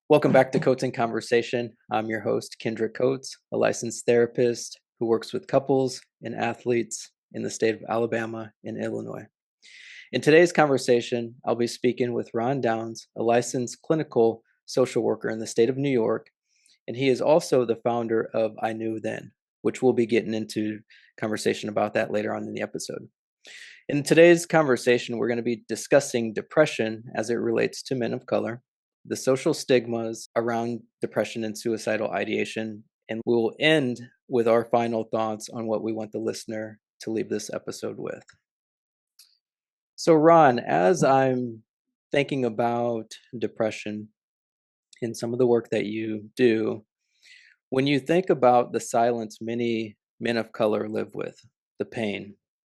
Welcome back to Coates in Conversation. I'm your host, Kendrick Coates, a licensed therapist who works with couples and athletes in the state of Alabama and Illinois. In today's conversation, I'll be speaking with Ron Downs, a licensed clinical social worker in the state of New York, and he is also the founder of I Knew Then, which we'll be getting into conversation about that later on in the episode. In today's conversation, we're going to be discussing depression as it relates to men of color, the social stigmas around depression and suicidal ideation, and we'll end with our final thoughts on what we want the listener to leave this episode with. So, Ron, as I'm thinking about depression and some of the work that you do, when you think about the silence many men of color live with, the pain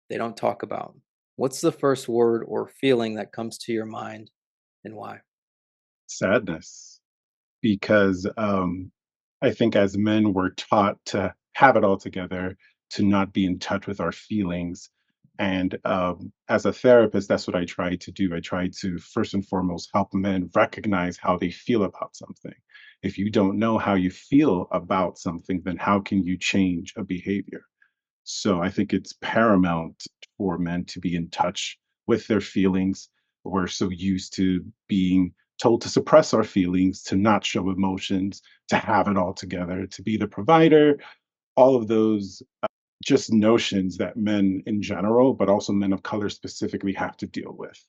they don't talk about, what's the first word or feeling that comes to your mind and why? Sadness, because I think as men we're taught to have it all together, to not be in touch with our feelings. And as a therapist, that's what I try to do. I try to first and foremost help men recognize how they feel about something. If you don't know how you feel about something, then how can you change a behavior? So I think it's paramount for men to be in touch with their feelings. We're so used to being told to suppress our feelings, to not show emotions, to have it all together, to be the provider, all of those just notions that men in general, but also men of color specifically have to deal with.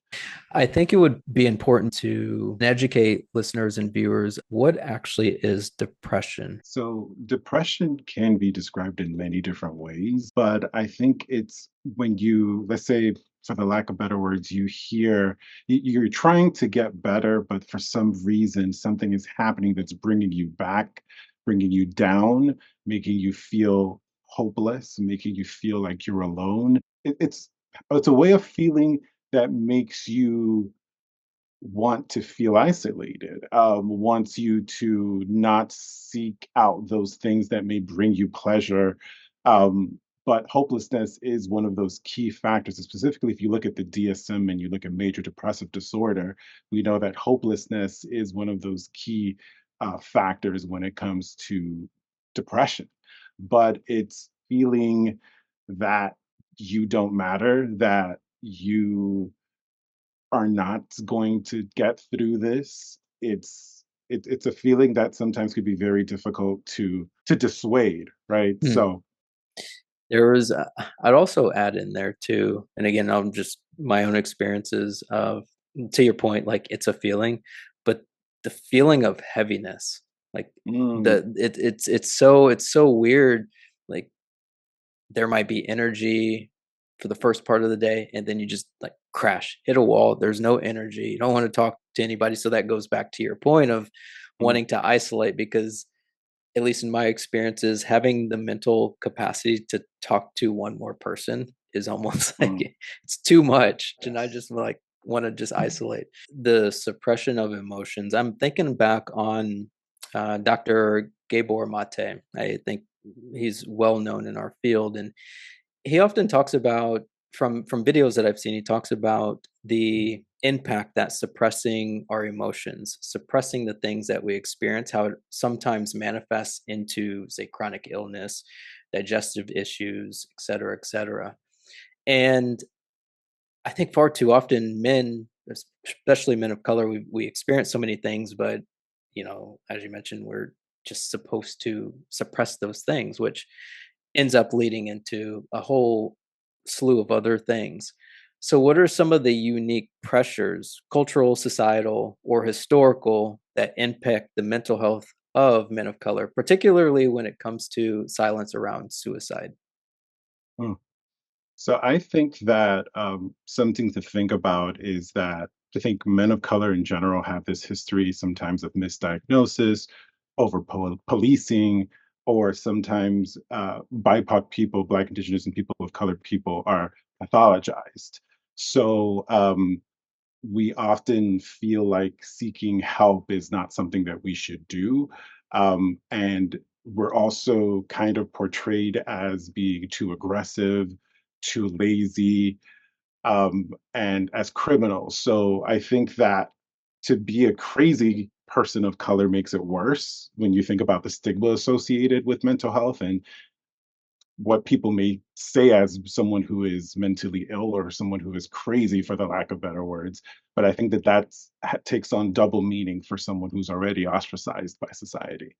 I think it would be important to educate listeners and viewers what actually is depression. So, depression can be described in many different ways, but I think it's when you, let's say, for the lack of better words, you hear you're trying to get better, but for some reason, something is happening that's bringing you back, bringing you down, making you feel hopeless, making you feel like you're alone. It's a way of feeling that makes you want to feel isolated, wants you to not seek out those things that may bring you pleasure. But hopelessness is one of those key factors. And specifically, if you look at the DSM and you look at major depressive disorder, we know that hopelessness is one of those key factors when it comes to depression. But it's feeling that you don't matter, that you are not going to get through this. It's a feeling that sometimes could be very difficult to dissuade, right? Hmm. So, There was, I'd also add in there too, and again, I'm just my own experiences of, to your point, like it's a feeling, but the feeling of heaviness, like mm, it's so weird. Like there might be energy for the first part of the day and then you just like crash, hit a wall. There's no energy. You don't want to talk to anybody. So that goes back to your point of mm, wanting to isolate because at least in my experiences, having the mental capacity to talk to one more person is almost like mm, it's too much. And I yes. just like want to just isolate the suppression of emotions. I'm thinking back on Dr. Gabor Mate. I think he's well known in our field, and he often talks about from videos that I've seen, he talks about the impact that suppressing our emotions, suppressing the things that we experience, how it sometimes manifests into, say, chronic illness, digestive issues, et cetera, et cetera. And I think far too often men, especially men of color, we experience so many things, but as you mentioned, we're just supposed to suppress those things, which ends up leading into a whole slew of other things. So, what are some of the unique pressures, cultural, societal, or historical, that impact the mental health of men of color, particularly when it comes to silence around suicide? Mm. So I think that something to think about is that I think men of color in general have this history sometimes of misdiagnosis, over policing, or sometimes BIPOC people, Black, Indigenous, and people of color people are pathologized. So we often feel like seeking help is not something that we should do. And we're also kind of portrayed as being too aggressive, too lazy, and as criminals. So I think that to be a crazy person of color makes it worse when you think about the stigma associated with mental health and what people may say as someone who is mentally ill or someone who is crazy, for the lack of better words. But I think that takes on double meaning for someone who's already ostracized by society.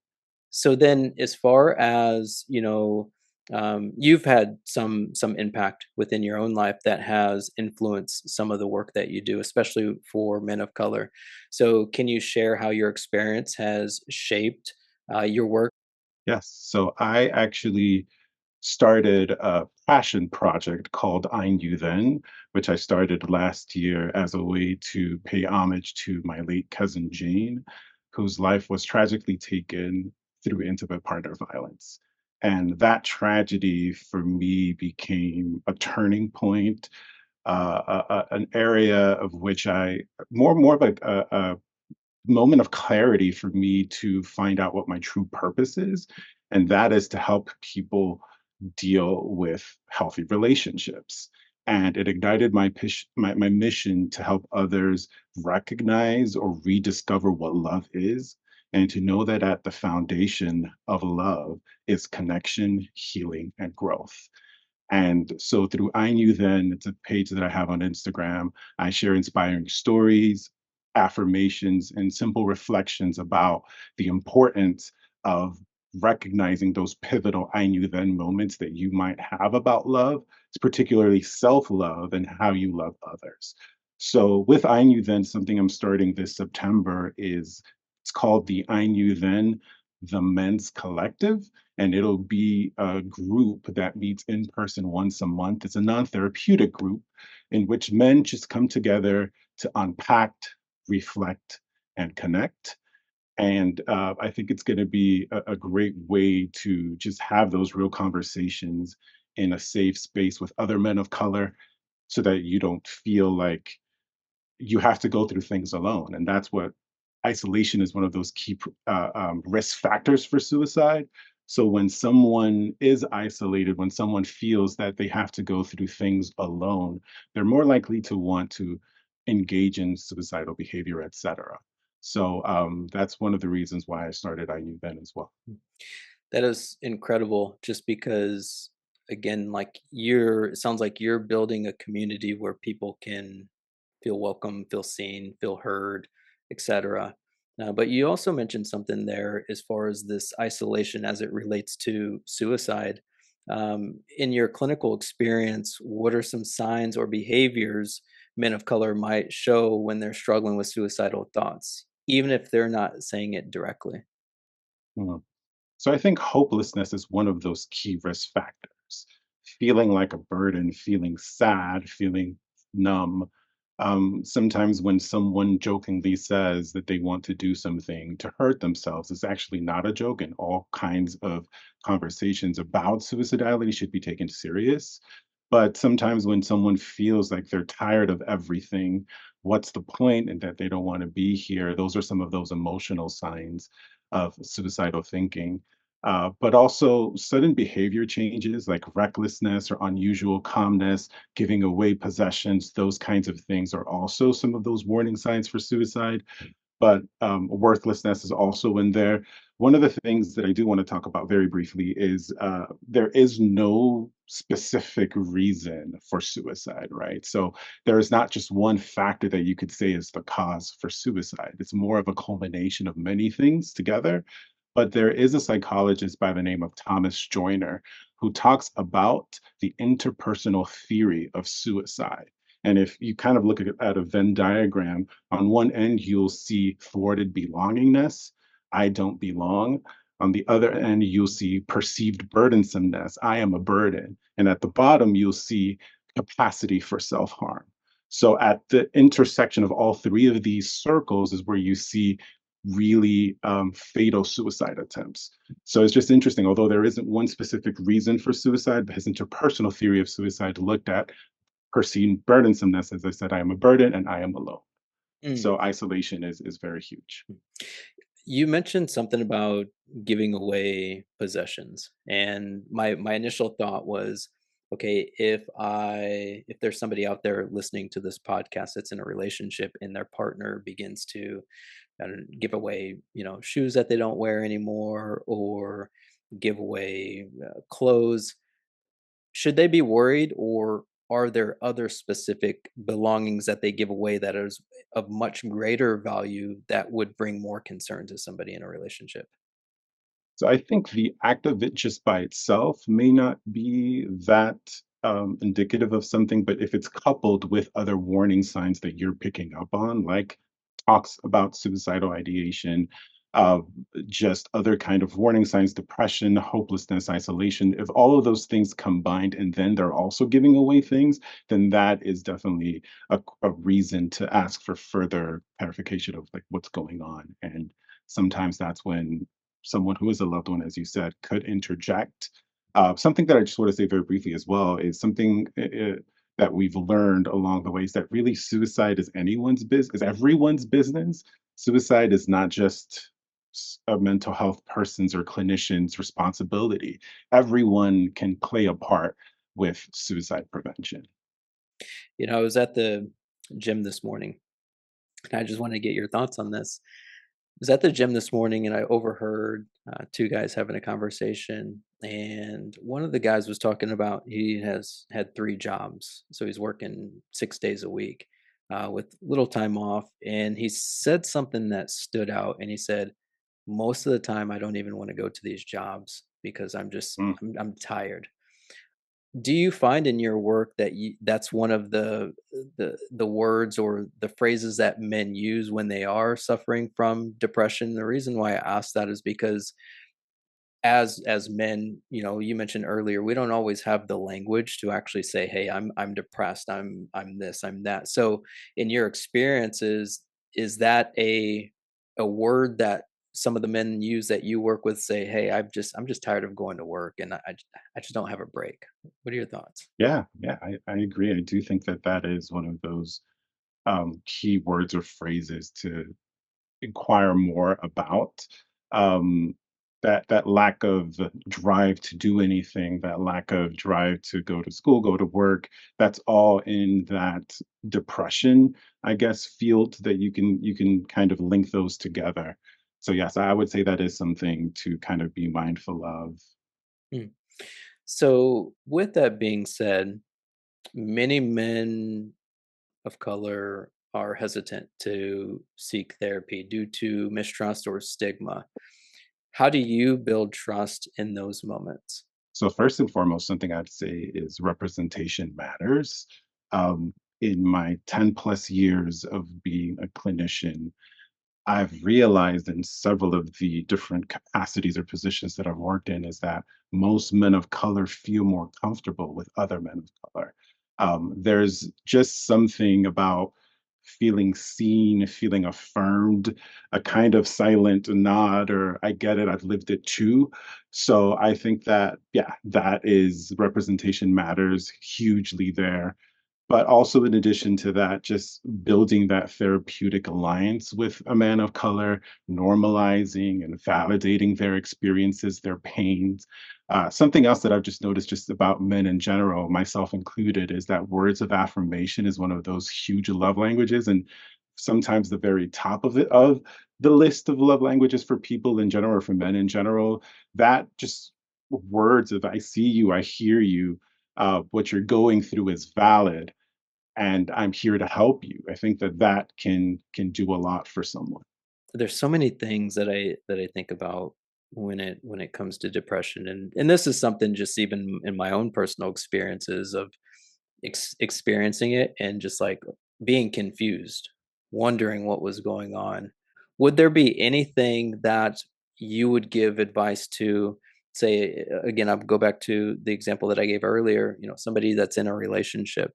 So then, as far as you've had some impact within your own life that has influenced some of the work that you do, especially for men of color. So, can you share how your experience has shaped your work? Yes. So I actually started a passion project called I Knew Then, which I started last year as a way to pay homage to my late cousin Jane, whose life was tragically taken through intimate partner violence. And that tragedy for me became a turning point, an area of which more of like a moment of clarity for me to find out what my true purpose is. And that is to help people deal with healthy relationships. And it ignited my mission to help others recognize or rediscover what love is, and to know that at the foundation of love is connection, healing, and growth. And so through I Knew Then, it's a page that I have on Instagram. I share inspiring stories, affirmations, and simple reflections about the importance of recognizing those pivotal I Knew Then moments that you might have about love. It's particularly self love and how you love others. So with I Knew Then, something I'm starting this September is it's called the I Knew Then, the Men's Collective, and it'll be a group that meets in person once a month. It's a non-therapeutic group in which men just come together to unpack, reflect, and connect. And I think it's going to be a great way to just have those real conversations in a safe space with other men of color so that you don't feel like you have to go through things alone. And that's what isolation is, one of those key risk factors for suicide. So when someone is isolated, when someone feels that they have to go through things alone, they're more likely to want to engage in suicidal behavior, etc. So that's one of the reasons why I started I Knew Then as well. That is incredible just because, again, like it sounds like you're building a community where people can feel welcome, feel seen, feel heard, etc. But you also mentioned something there as far as this isolation as it relates to suicide. In your clinical experience, what are some signs or behaviors men of color might show when they're struggling with suicidal thoughts, even if they're not saying it directly? Mhm. So I think hopelessness is one of those key risk factors. Feeling like a burden, feeling sad, feeling numb. Sometimes when someone jokingly says that they want to do something to hurt themselves, it's actually not a joke, and all kinds of conversations about suicidality should be taken serious. But sometimes when someone feels like they're tired of everything, what's the point, and that they don't want to be here, those are some of those emotional signs of suicidal thinking. But also sudden behavior changes like recklessness or unusual calmness, giving away possessions, those kinds of things are also some of those warning signs for suicide. But worthlessness is also in there. One of the things that I do want to talk about very briefly is there is no specific reason for suicide, right? So there is not just one factor that you could say is the cause for suicide. It's more of a culmination of many things together. But there is a psychologist by the name of Thomas Joyner who talks about the interpersonal theory of suicide. And if you kind of look at a Venn diagram, on one end, you'll see thwarted belongingness. I don't belong. On the other end, you'll see perceived burdensomeness. I am a burden. And at the bottom, you'll see capacity for self harm. So at the intersection of all three of these circles is where you see really fatal suicide attempts. So it's just interesting, although there isn't one specific reason for suicide, but his interpersonal theory of suicide looked at perceived burdensomeness. As I said, I am a burden and I am alone. Mm. So isolation is very huge. You mentioned something about giving away possessions, and my initial thought was, okay, if there's somebody out there listening to this podcast that's in a relationship and their partner begins to give away, shoes that they don't wear anymore, or give away clothes, should they be worried, or are there other specific belongings that they give away that is of much greater value that would bring more concern to somebody in a relationship? So I think the act of it just by itself may not be that indicative of something, but if it's coupled with other warning signs that you're picking up on, like talks about suicidal ideation, uh, just other kind of warning signs, depression, hopelessness, isolation, if all of those things combined and then they're also giving away things, then that is definitely a reason to ask for further clarification of like what's going on. And sometimes that's when someone who is a loved one, as you said, could interject. Something that I just want to say very briefly as well is something that we've learned along the way is that really suicide is anyone's business, is everyone's business. Suicide is not just a mental health person's or clinician's responsibility. Everyone can play a part with suicide prevention. I was at the gym this morning, and I just wanted to get your thoughts on this. I was at the gym this morning and I overheard two guys having a conversation. And one of the guys was talking about he has had three jobs. So he's working 6 days a week with little time off. And he said something that stood out. And he said, most of the time, I don't even want to go to these jobs because Mm. I'm tired. Do you find in your work that that's one of the words or the phrases that men use when they are suffering from depression? The reason why I ask that is because as men, you mentioned earlier, we don't always have the language to actually say, "Hey, I'm depressed. I'm this, I'm that." So, in your experiences, is that a word that some of the men use that you work with say, "Hey, I'm just tired of going to work and I just don't have a break." What are your thoughts? Yeah, yeah, I agree. I do think that that is one of those key words or phrases to inquire more about. Um, that lack of drive to do anything, that lack of drive to go to school, go to work, that's all in that depression, I guess, field that you can kind of link those together. So yes, I would say that is something to kind of be mindful of. Mm. So, with that being said, many men of color are hesitant to seek therapy due to mistrust or stigma. How do you build trust in those moments? So first and foremost, something I'd say is representation matters. Um, in my 10 plus years of being a clinician, I've realized in several of the different capacities or positions that I've worked in is that most men of color feel more comfortable with other men of color. There's just something about feeling seen, feeling affirmed, a kind of silent nod, or I get it, I've lived it too. So I think that, yeah, that is representation matters hugely there, but also in addition to that, just building that therapeutic alliance with a man of color, normalizing and validating their experiences, their pains. Something else that I've just noticed just about men in general, myself included, is that words of affirmation is one of those huge love languages. And sometimes the very top of the list of love languages for people in general or for men in general, that just words of I see you, I hear you, what you're going through is valid and I'm here to help you. I think that that can do a lot for someone. There's so many things that I think about when it comes to depression, and this is something just even in my own personal experiences of experiencing it and just like being confused, wondering what was going on. Would there be anything that you would give advice to, say, again, I'll go back to the example that I gave earlier, somebody that's in a relationship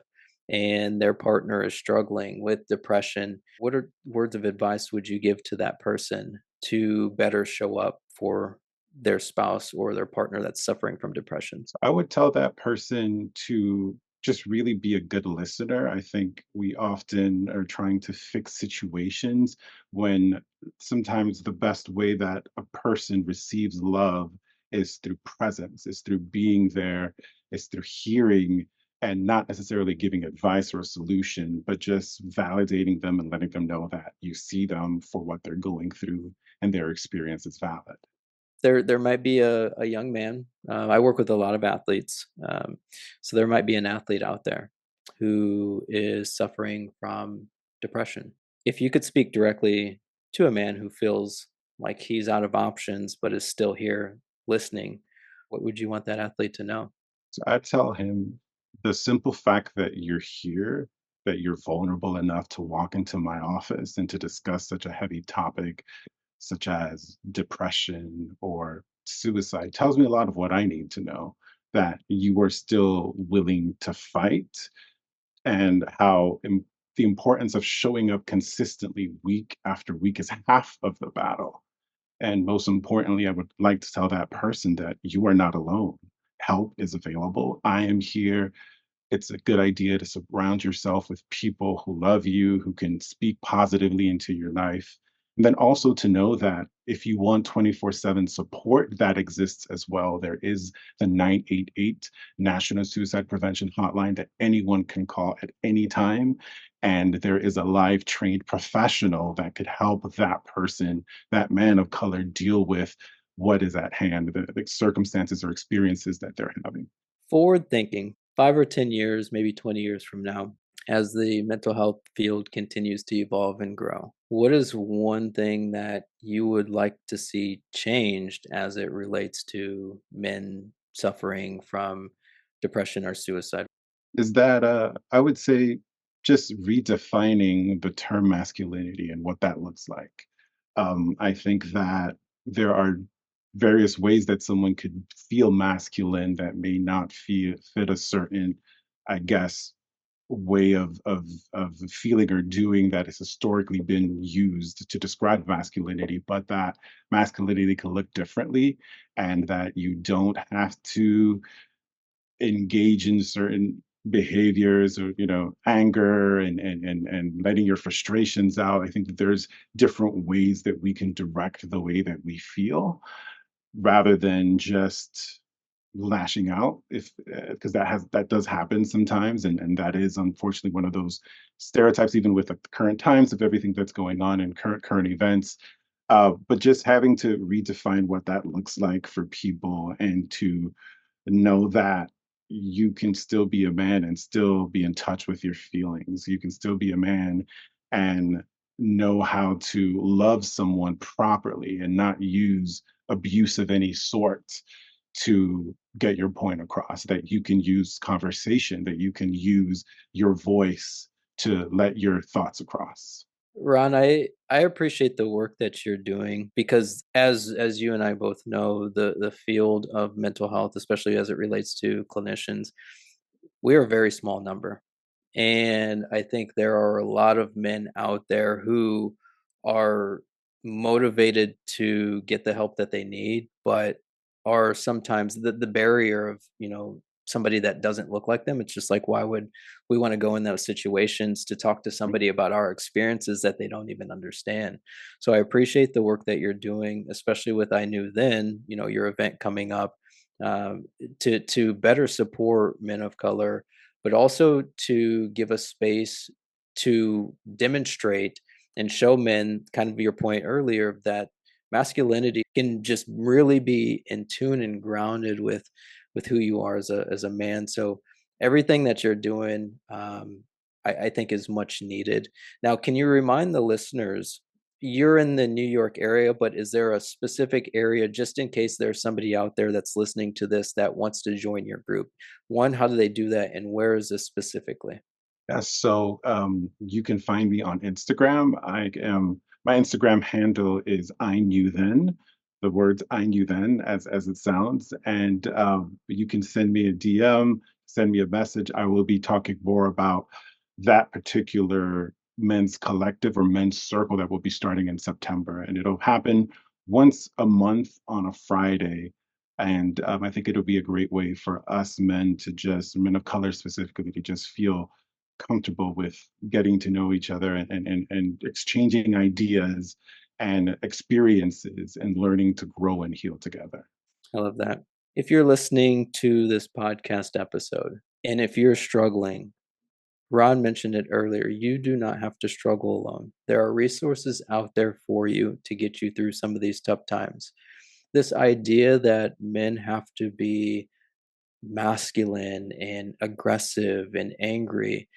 and their partner is struggling with depression. What are words of advice would you give to that person to better show up for their spouse or their partner that's suffering from depression? So I would tell that person to just really be a good listener. I think we often are trying to fix situations when sometimes the best way that a person receives love is through presence, is through being there, is through hearing and not necessarily giving advice or a solution, but just validating them and letting them know that you see them for what they're going through and their experience is valid. There might be a young man. I work with a lot of athletes, so there might be an athlete out there who is suffering from depression. If you could speak directly to a man who feels like he's out of options but is still here listening, what would you want that athlete to know? So I tell him the simple fact that you're here, that you're vulnerable enough to walk into my office and to discuss such a heavy topic, such as depression or suicide, tells me a lot of what I need to know. That you are still willing to fight, and the importance of showing up consistently week after week is half of the battle. And most importantly, I would like to tell that person that you are not alone. Help is available. I am here. It's a good idea to surround yourself with people who love you, who can speak positively into your life. And then also to know that if you want 24/7 support, that exists as well. There is the 988 National Suicide Prevention Hotline that anyone can call at any time. And there is a live trained professional that could help that person, that man of color, deal with what is at hand, the circumstances or experiences that they're having. Forward thinking, 5 or 10 years, maybe 20 years from now, as the mental health field continues to evolve and grow, what is one thing that you would like to see changed as it relates to men suffering from depression or suicide? Is that I would say just redefining the term masculinity and what that looks like. I think that there are various ways that someone could feel masculine that may not fit a certain, I guess, way of feeling or doing that has historically been used to describe masculinity, but that masculinity can look differently, and that you don't have to engage in certain behaviors or anger and letting your frustrations out. I think that there's different ways that we can direct the way that we feel rather than just lashing out, if because that does happen sometimes, and that is unfortunately one of those stereotypes, even with the current times of everything that's going on in current events. But just having to redefine what that looks like for people, and to know that you can still be a man and still be in touch with your feelings. You can still be a man and know how to love someone properly and not use abuse of any sort to get your point across. That you can use conversation, that you can use your voice to let your thoughts across. Ron, I appreciate the work that you're doing because as you and I both know, the field of mental health, especially as it relates to clinicians, we are a very small number. And I think there are a lot of men out there who are motivated to get the help that they need, but are sometimes the barrier of, somebody that doesn't look like them. It's just like, why would we want to go in those situations to talk to somebody about our experiences that they don't even understand? So I appreciate the work that you're doing, especially with I Knew Then, your event coming up, to better support men of color, but also to give us space to demonstrate and show men, kind of your point earlier, that masculinity can just really be in tune and grounded with who you are as a man. So everything that you're doing, I think, is much needed. Now, can you remind the listeners? You're in the New York area, but is there a specific area, just in case there's somebody out there that's listening to this that wants to join your group? One, how do they do that, and where is this specifically? Yeah, so you can find me on Instagram. My Instagram handle is I knew then. The words I knew then, as it sounds, and you can send me a DM, send me a message. I will be talking more about that particular men's collective or men's circle that will be starting in September, and it'll happen once a month on a Friday. And I think it'll be a great way for us men to just, men of color specifically, to just feel comfortable with getting to know each other and exchanging ideas and experiences and learning to grow and heal together. I love that. If you're listening to this podcast episode, and if you're struggling, Ron mentioned it earlier, you do not have to struggle alone. There are resources out there for you to get you through some of these tough times. This idea that men have to be masculine and aggressive and angry,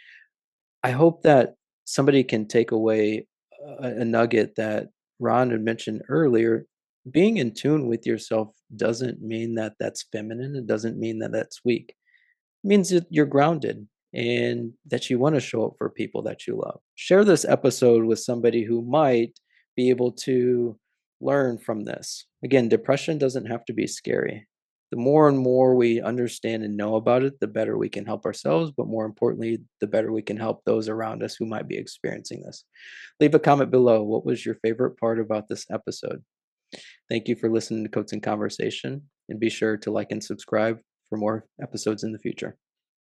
I hope that somebody can take away a nugget that Ron had mentioned earlier. Being in tune with yourself doesn't mean that that's feminine. It doesn't mean that that's weak. It means that you're grounded and that you want to show up for people that you love. Share this episode with somebody who might be able to learn from this. Again, depression doesn't have to be scary. The more and more we understand and know about it, the better we can help ourselves, but more importantly, the better we can help those around us who might be experiencing this. Leave a comment below. What was your favorite part about this episode? Thank you for listening to Coats and Conversation, and be sure to like and subscribe for more episodes in the future.